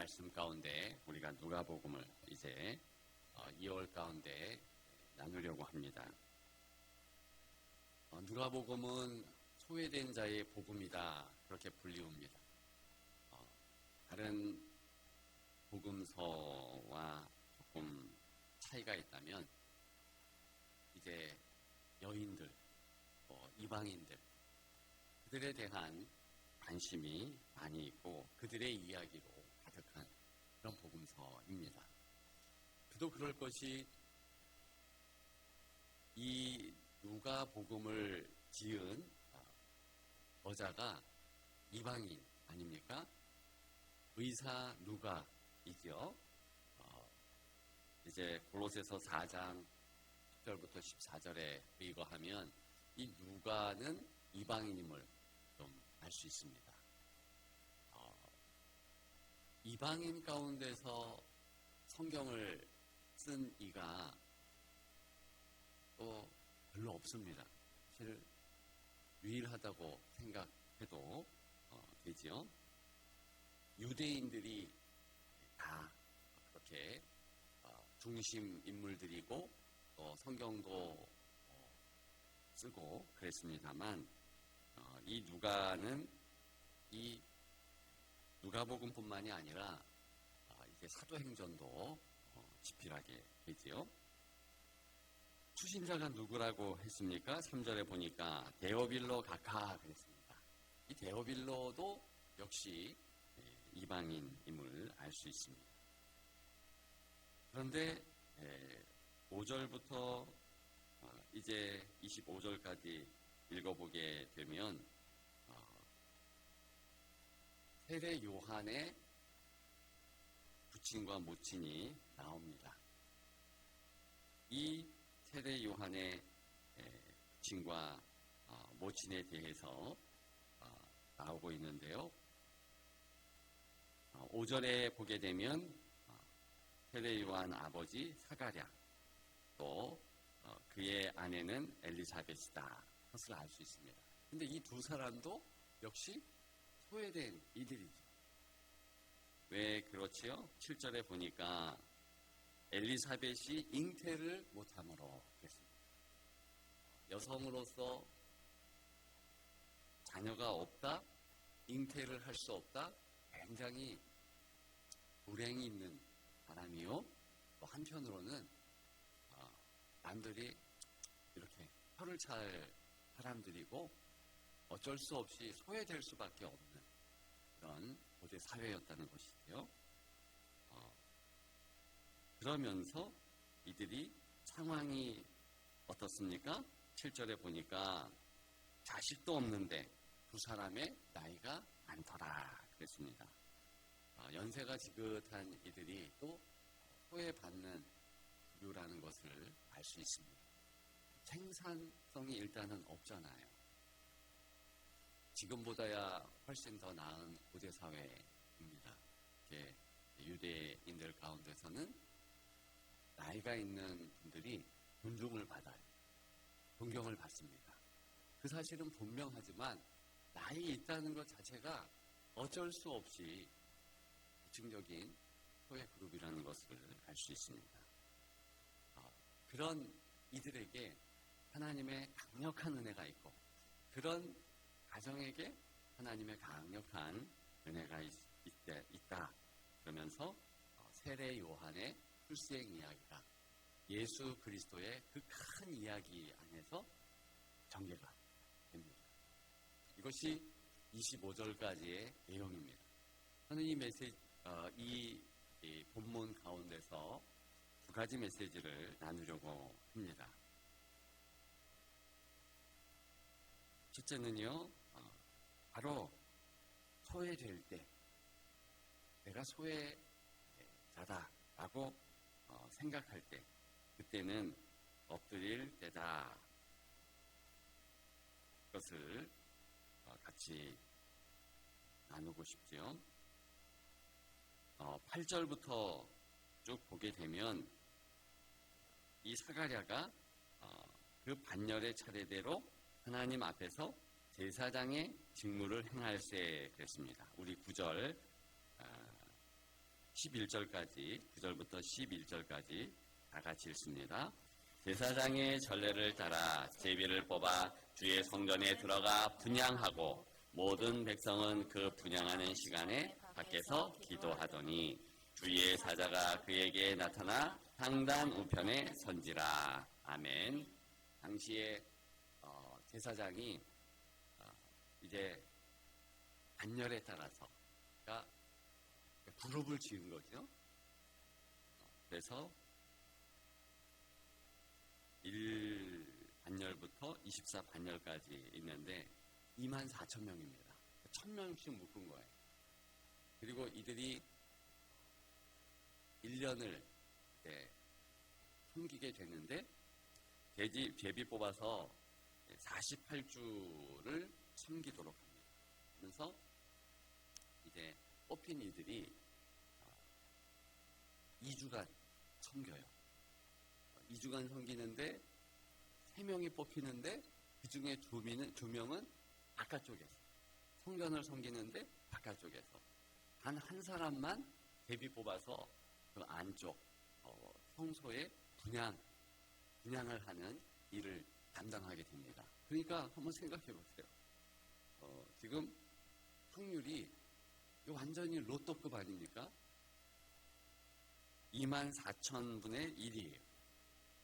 말씀 가운데 우리가 누가복음을 이제 2월 가운데 나누려고 합니다. 누가복음은 소외된 자의 복음이다, 그렇게 불리웁니다. 다른 복음서와 조금 차이가 있다면 이제 여인들, 이방인들, 그들에 대한 관심이 많이 있고 그들의 이야기로 가득한 그런 복음서입니다. 그도 그럴 것이 이 누가복음을 지은 저자가 이방인 아닙니까? 의사 누가이죠. 이제 골로새서 4장 10절부터 14절에 의거하면 이 누가는 이방인임을 좀 알 수 있습니다. 이방인 가운데서 성경을 쓴 이가 또 별로 없습니다. 사실 유일하다고 생각해도 되지요. 유대인들이 다 그렇게 중심 인물들이고 또 성경도 쓰고 그랬습니다만 이 누가는 이 누가복음뿐만이 아니라 이제 사도행전도 집필하게 되지요. 추신자가 누구라고 했습니까? 3절에 보니까 데오빌로 가카 그랬습니다. 이 데오빌로도 역시 이방인임을 알 수 있습니다. 그런데 5절부터 이제 25절까지 읽어보게 되면 세례 요한의 부친과 모친이 나옵니다. 이 세례 요한의 부친과 모친에 대해서 나오고 있는데요. 5절에 보게 되면 세례 요한 아버지 사가랴, 또 그의 아내는 엘리사벳이다 것을 알 수 있습니다. 근데 이 두 사람도 역시 소외된 이들이죠. 왜 그렇지요? 7절에 보니까 엘리사벳이 잉태를 못함으로 그랬습니다. 여성으로서 자녀가 없다, 잉태를 할 수 없다, 굉장히 불행이 있는 사람이요. 또 한편으로는 남들이 이렇게 혀를 찰 사람들이고 어쩔 수 없이 소외될 수밖에 없는 그런 고대 사회였다는 것이죠. 그러면서 이들이 상황이 어떻습니까? 7절에 보니까 자식도 없는데 두 사람의 나이가 많더라 그랬습니다. 연세가 지긋한 이들이 또 소외받는 이유라는 것을 알 수 있습니다. 생산성이 일단은 없잖아요. 지금보다야 훨씬 더 나은 고대 사회입니다. 유대인들 가운데서는 나이가 있는 분들이 존중을 받아요. 존경을 받습니다. 그 사실은 분명하지만 나이 있다는 것 자체가 어쩔 수 없이 부층적인 소외 그룹이라는 것을 알 수 있습니다. 그런 이들에게 하나님의 강력한 은혜가 있고 그런 가정에게 하나님의 강력한 은혜가 있다. 그러면서 세례 요한의 출생 이야기가 예수 그리스도의 그 큰 이야기 안에서 전개가 됩니다. 이것이 25절까지의 내용입니다. 저는 이 본문 가운데서 두 가지 메시지를 나누려고 합니다. 첫째는요, 바로 소외될 때, 내가 소외자다라고 생각할 때, 그때는 엎드릴 때다. 그것을 같이 나누고 싶죠. 8절부터 쭉 보게 되면 이 사가랴가 그 반열의 차례대로 하나님 앞에서 제사장의 직무를 행할세 그랬습니다. 우리 9절 11절까지 9절부터 11절까지 다 같이 읽습니다. 제사장의 전례를 따라 제비를 뽑아 주의 성전에 들어가 분향하고 모든 백성은 그 분향하는 시간에 밖에서 기도하더니 주의 사자가 그에게 나타나 상단 우편에 선지라. 아멘. 당시에 제사장이 이제 반열에 따라서 그러니까 그룹을 지은 거죠. 그래서 1반열부터 24반열까지 있는데 24,000명입니다. 1,000명씩 묶은 거예요. 그리고 이들이 1년을 섬기게 되는데 제비 뽑아서 48주를 섬기도록 합니다. 그래서 이제 뽑힌 이들이 2주간 섬겨요. 2주간 섬기는데 3명이 뽑히는데 그 중에 2명은 바깥쪽에서 성전을 섬기는데 바깥쪽에서 단 한 사람만 제비 뽑아서 그 안쪽 성소에 분향을 하는 일을 담당하게 됩니다. 그러니까 한번 생각해 보세요. 지금 확률이 완전히 로또급 아닙니까? 24,000분의 1이에요.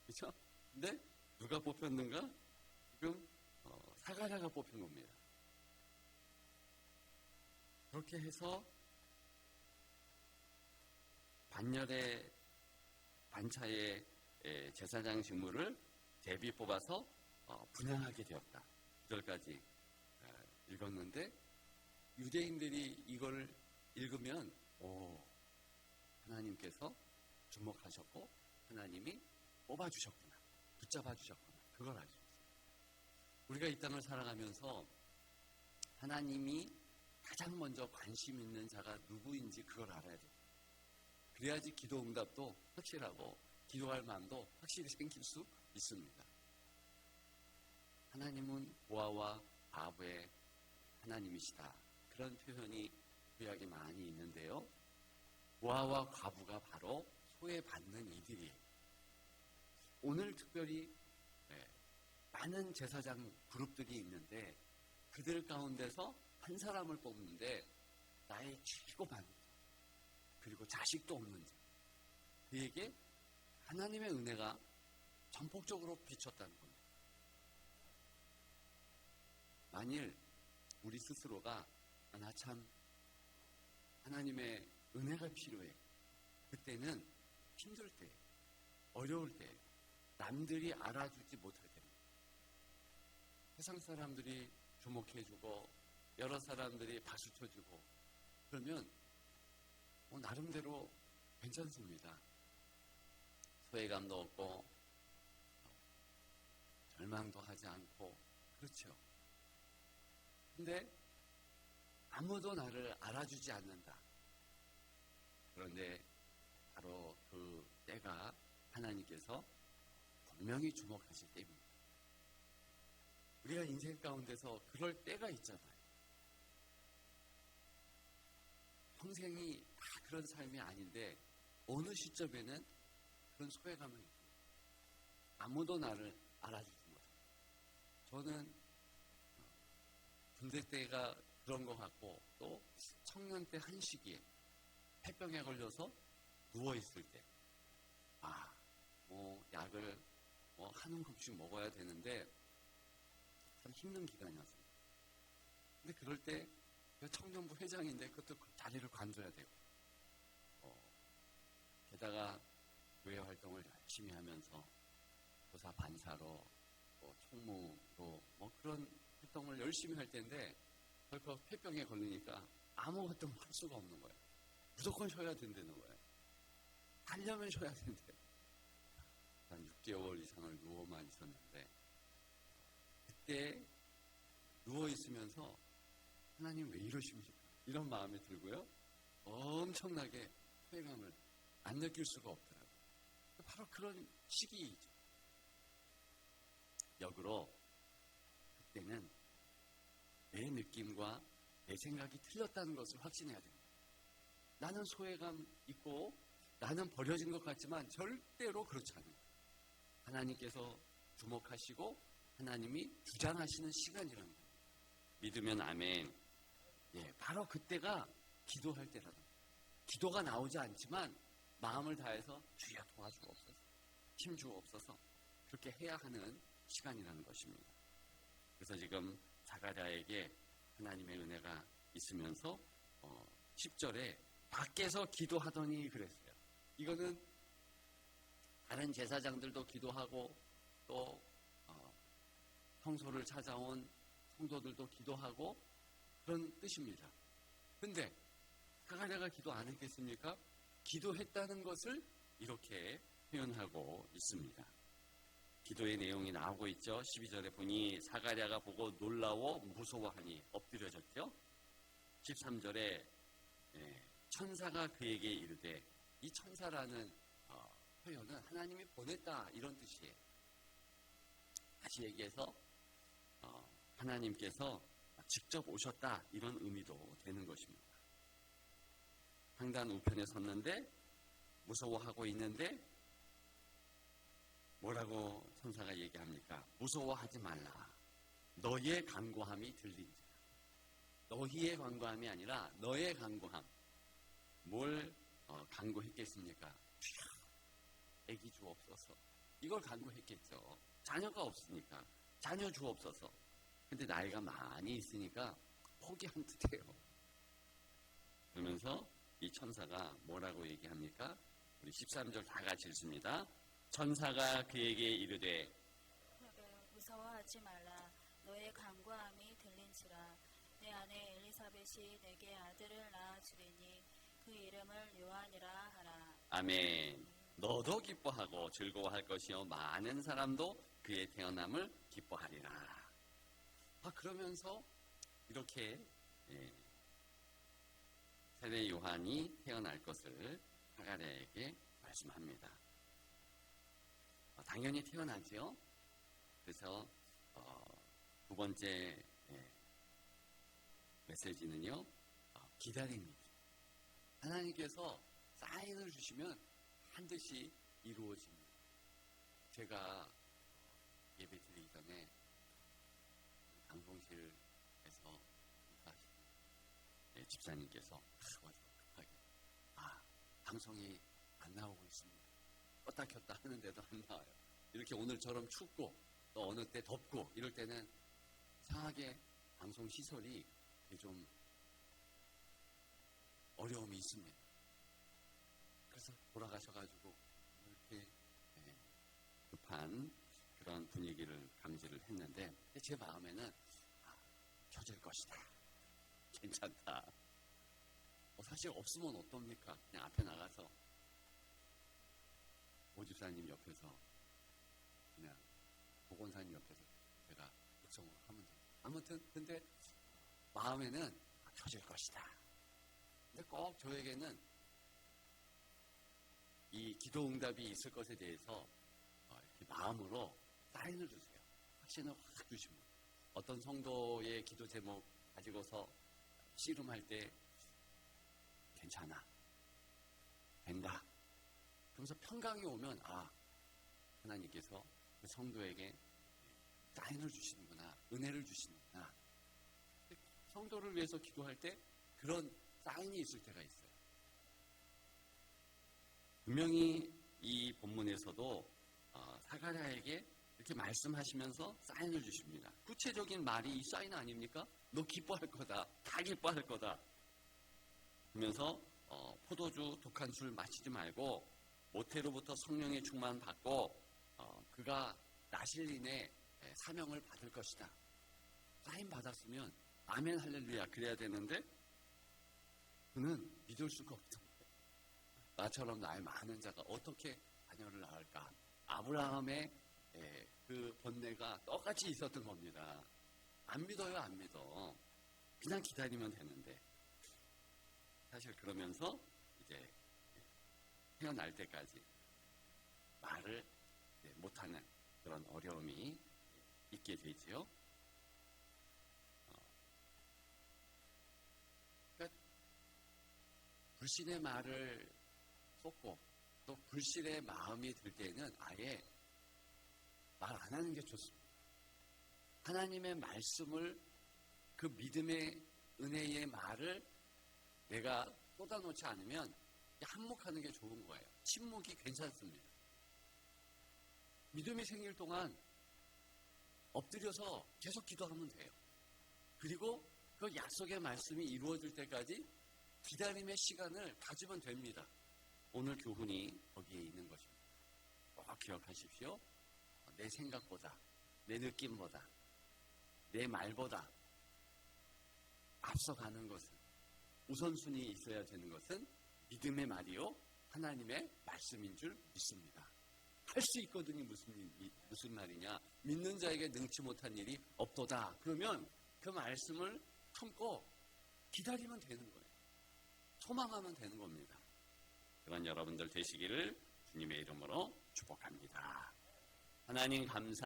그렇죠? 근데 누가 뽑혔는가? 지금 사가랴가 뽑힌 겁니다. 그렇게 해서 반차의 제사장 직무를 제비 뽑아서 분향하게 되었다. 9절까지 읽었는데 유대인들이 이걸 읽으면 하나님께서 주목하셨고 하나님이 뽑아주셨구나. 붙잡아주셨구나. 그걸 알 수 있어요. 우리가 이 땅을 살아가면서 하나님이 가장 먼저 관심 있는 자가 누구인지 그걸 알아야 돼요. 그래야지 기도 응답도 확실하고 기도할 마음도 확실히 생길 수 있습니다. 하나님은 보아와 바보의 하나님이시다. 그런 표현이 구약에 많이 있는데요. 보아와 과부가 바로 소외받는 이들이에요. 오늘 특별히 많은 제사장 그룹들이 있는데 그들 가운데서 한 사람을 뽑는데 나의 최고 많은 자 그리고 자식도 없는 자 그에게 하나님의 은혜가 전폭적으로 비쳤다는 겁니다. 만일 우리 스스로가 나 참 하나님의 은혜가 필요해. 그때는 힘들 때, 어려울 때 남들이 알아주지 못할 때입니다. 세상 사람들이 주목해주고 여러 사람들이 박수 쳐주고 그러면 나름대로 괜찮습니다. 소외감도 없고 절망도 하지 않고 그렇죠. 근데 아무도 나를 알아주지 않는다. 그런데 바로 그 때가 하나님께서 분명히 주목하실 때입니다. 우리가 인생 가운데서 그럴 때가 있잖아요. 평생이 다 그런 삶이 아닌데 어느 시점에는 그런 소외감을 느낍니다. 아무도 나를 알아주지 못해요. 저는 군대 때가 그런 것 같고 또 청년 때 한 시기에 폐병에 걸려서 누워있을 때 약을 한 움큼씩 먹어야 되는데 참 힘든 기간이었습니다. 근데 그럴 때 청년부 회장인데 그것도 자리를 관둬야 되고 게다가 교회 활동을 열심히 하면서 교사 반사로 총무로 그런 활동을 열심히 할 텐데 결코 폐병에 걸리니까 아무것도 할 수가 없는 거예요. 무조건 쉬어야 된다는 거예요. 하려면 쉬어야 된대요. 한 6개월 이상을 누워만 있었는데 그때 누워있으면서 하나님 왜 이러십니까? 이런 마음이 들고요. 엄청나게 소외감을 안 느낄 수가 없더라고요. 바로 그런 시기이죠. 역으로 그때는 내 느낌과 내 생각이 틀렸다는 것을 확신해야 됩니다. 나는 소외감 있고 나는 버려진 것 같지만 절대로 그렇지 않아요. 하나님께서 주목하시고 하나님이 주장하시는 시간이라는 거예요. 믿으면 아멘. 예, 바로 그때가 기도할 때라는 거예요. 기도가 나오지 않지만 마음을 다해서 주여 도와주옵소서, 힘주옵소서, 그렇게 해야 하는 시간이라는 것입니다. 그래서 지금 사가랴에게 하나님의 은혜가 있으면서 10절에 밖에서 기도하더니 그랬어요. 이거는 다른 제사장들도 기도하고 또 성소를 찾아온 성도들도 기도하고 그런 뜻입니다. 근데 사가랴가 기도 안 했겠습니까? 기도했다는 것을 이렇게 표현하고 있습니다. 기도의 내용이 나오고 있죠. 12절에 보니 사가랴가 보고 놀라워 무서워하니 엎드려졌죠. 13절에 천사가 그에게 이르되, 이 천사라는 표현은 하나님이 보냈다 이런 뜻이에요. 다시 얘기해서 하나님께서 직접 오셨다 이런 의미도 되는 것입니다. 상단 우편에 섰는데 무서워하고 있는데 뭐라고 천사가 얘기합니까? 무서워하지 말라. 너의 간구함이 들린지라. 너희의 간구함이 아니라 너의 간구함. 뭘 간구했겠습니까? 주여, 애기 주옵소서. 이걸 간구했겠죠. 자녀가 없으니까 자녀 주옵소서. 근데 나이가 많이 있으니까 포기한 듯해요. 그러면서 이 천사가 뭐라고 얘기합니까? 우리 13절 다 같이 읽습니다. 천사가 그에게 이르되, 무서워하지 말라. 너의 간구함이 들린지라. 내 아내 엘리사벳이 내게 아들을 낳아주리니 그 이름을 요한이라 하라. 아멘. 너도 기뻐하고 즐거워할 것이요 많은 사람도 그의 태어남을 기뻐하리라. 그러면서 이렇게 세례 요한이 태어날 것을 사가랴에게 말씀합니다. 당연히 태어나지요. 그래서 두 번째 메시지는요, 기다립니다. 하나님께서 사인을 주시면 반드시 이루어집니다. 제가 예배 드리기 전에 방송실에서 집사님께서 급하게 방송이 안 나오고 있습니다. 껐다 켰다 하는데도 안 나와요. 이렇게 오늘처럼 춥고 또 어느 때 덥고 이럴 때는 이상하게 방송 시설이 좀 어려움이 있습니다. 그래서 돌아가셔가지고 이렇게 급한 그런 분위기를 감지를 했는데 제 마음에는 켜질 것이다. 괜찮다. 사실 없으면 어떻습니까? 그냥 앞에 나가서 오집사님 옆에서 그냥 보건사님 옆에서 제가 육성을 하면 돼요. 아무튼 근데 마음에는 켜질 것이다. 근데 꼭 저에게는 이 기도 응답이 있을 것에 대해서 이렇게 마음으로 사인을 주세요. 확신을 확 주십니다. 어떤 성도의 기도 제목 가지고서 씨름할 때 괜찮아, 된다. 그러면서 평강이 오면 하나님께서 그 성도에게 사인을 주시는구나, 은혜를 주시는구나. 성도를 위해서 기도할 때 그런 사인이 있을 때가 있어요. 분명히 이 본문에서도 사가랴에게 이렇게 말씀하시면서 사인을 주십니다. 구체적인 말이 이 사인 아닙니까? 너 기뻐할 거다. 다 기뻐할 거다. 그러면서 포도주 독한 술 마시지 말고 모태로부터 성령의 충만 받고 그가 나실린의 사명을 받을 것이다. 사인 받았으면 아멘 할렐루야 그래야 되는데 그는 믿을 수가 없던 거예요. 나처럼 나이 많은 자가 어떻게 자녀를 낳을까? 아브라함의 그 번뇌가 똑같이 있었던 겁니다. 안 믿어요, 안 믿어. 그냥 기다리면 되는데. 사실 그러면서 이제 태어날 때까지 말을 못하는 그런 어려움이 있게 되지요. 그러니까 불신의 말을 쏟고 또 불신의 마음이 들 때는 아예 말 안 하는 게 좋습니다. 하나님의 말씀을, 그 믿음의 은혜의 말을 내가 쏟아놓지 않으면 한몫하는 게 좋은 거예요. 침묵이 괜찮습니다. 믿음이 생길 동안 엎드려서 계속 기도하면 돼요. 그리고 그 약속의 말씀이 이루어질 때까지 기다림의 시간을 가지면 됩니다. 오늘 교훈이 거기에 있는 것입니다. 꼭 기억하십시오. 내 생각보다, 내 느낌보다, 내 말보다 앞서가는 것은, 우선순위에 있어야 되는 것은 믿음의 말이요, 하나님의 말씀인 줄 믿습니다. 할 수 있거든요. 무슨 말이냐? 믿는 자에게 능치 못한 일이 없도다. 그러면 그 말씀을 품고 기다리면 되는 거예요. 소망하면 되는 겁니다. 그런 여러분들 되시기를 주님의 이름으로 축복합니다. 하나님 감사.